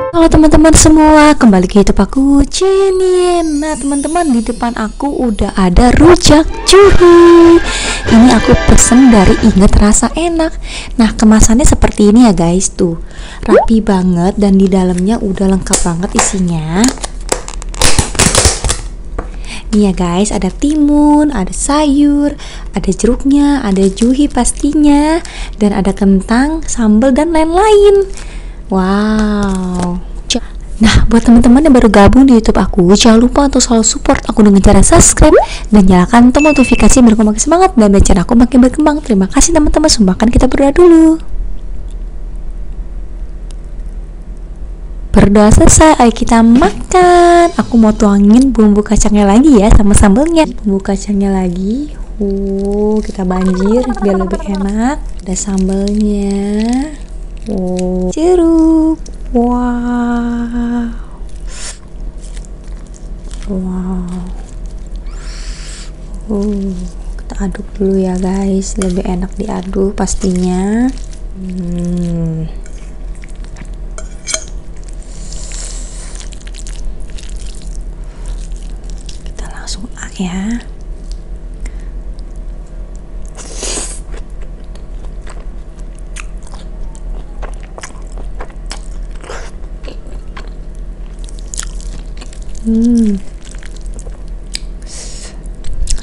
Halo teman-teman semua, kembali ke YouTube aku, Jenny. Nah teman-teman, di depan aku udah ada rujak cuhi. Ini aku pesen dari Inget Rasa Enak. Nah kemasannya seperti ini ya guys, tuh rapi banget dan di dalamnya udah lengkap banget isinya. Nih ya guys, ada timun, ada sayur, ada jeruknya, ada juhi pastinya, dan ada kentang, sambal dan lain-lain. Wow. Nah, buat teman-teman yang baru gabung di YouTube aku, jangan lupa untuk selalu support aku dengan cara subscribe dan nyalakan tombol notifikasi biar aku makin semangat dan biar channel aku makin berkembang. Terima kasih teman-teman, sumpahkan kita berdoa dulu. Berdoa selesai, ayo kita makan. Aku mau tuangin bumbu kacangnya lagi ya sama sambelnya. Bumbu kacangnya lagi. Kita banjir biar lebih enak. Ada sambelnya. Jeruk. Wow. Kita aduk dulu ya guys, lebih enak diaduk pastinya. Kita langsung ya.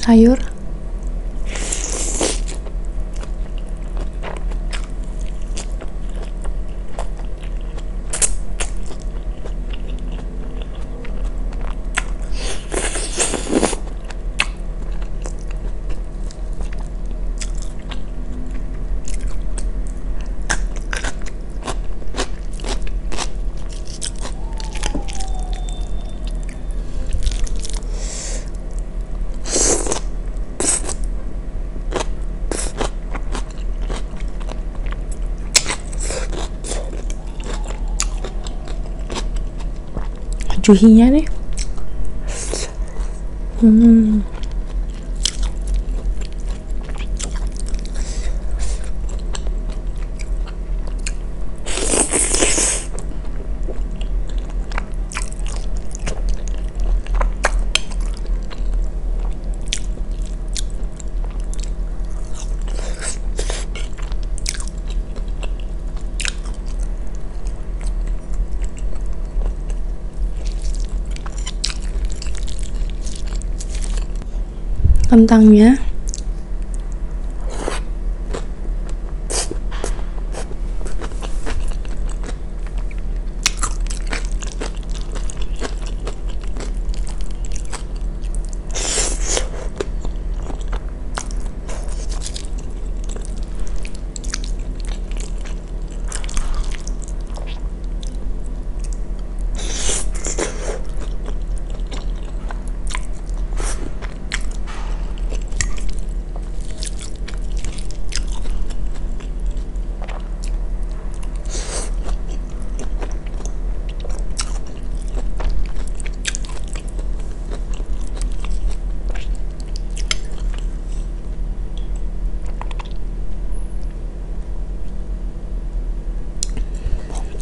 Sayur. Juhinya nih. Kentangnya.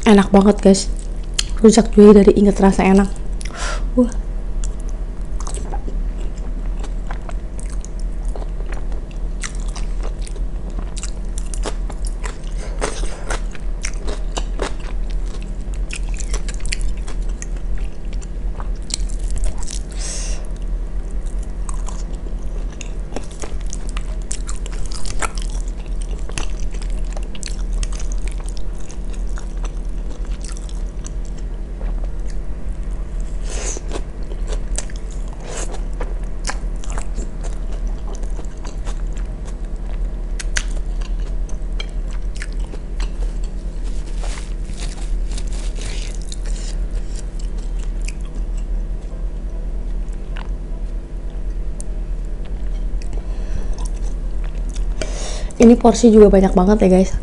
Enak banget guys, rujak cuy dari Inget Rasa Enak. Ini porsi juga banyak banget ya guys.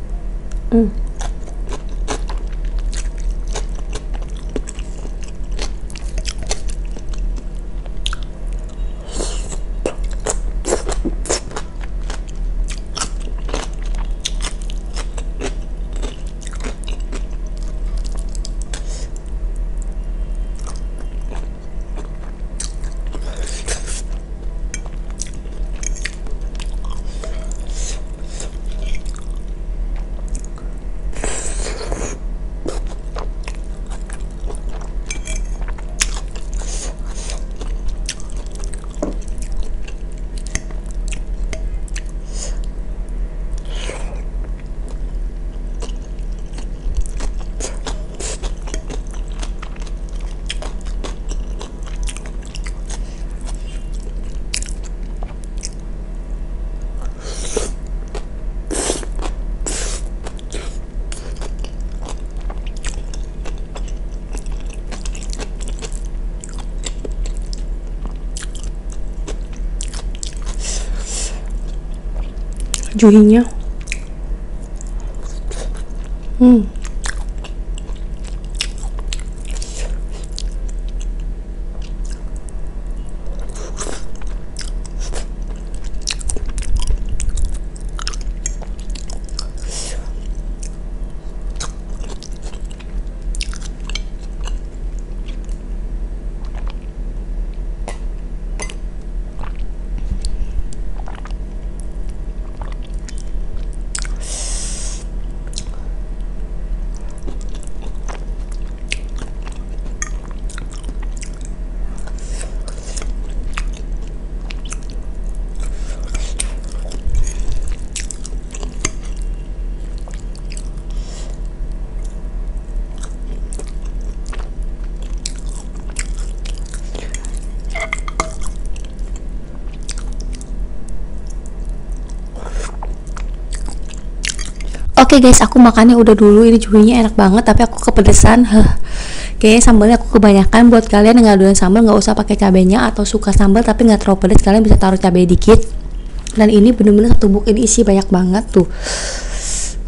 Juhinya Oke guys, aku makannya udah dulu. Ini juhinya enak banget, tapi aku kepedesan. Kayaknya sambalnya aku kebanyakan. Buat kalian yang nggak doyan sambal, nggak usah pakai cabenya, atau suka sambal tapi nggak terlalu pedes, kalian bisa taruh cabai dikit. Dan ini bener-bener satu buk ini isi banyak banget tuh.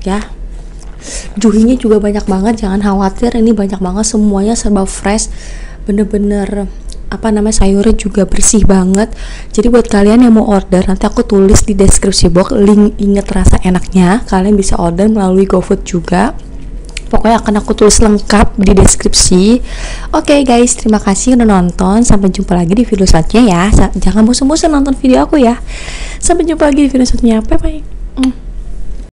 Ya, juhinya juga banyak banget. Jangan khawatir, ini banyak banget, semuanya serba fresh. Bener-bener sayurnya juga bersih banget. Jadi buat kalian yang mau order, nanti aku tulis di deskripsi box link Inget Rasa Enaknya. Kalian bisa order melalui GoFood juga. Pokoknya akan aku tulis lengkap di deskripsi. Oke guys, terima kasih udah nonton. Sampai jumpa lagi di video selanjutnya ya. Jangan bosan-bosan nonton video aku ya. Sampai jumpa lagi di video selanjutnya. Bye bye.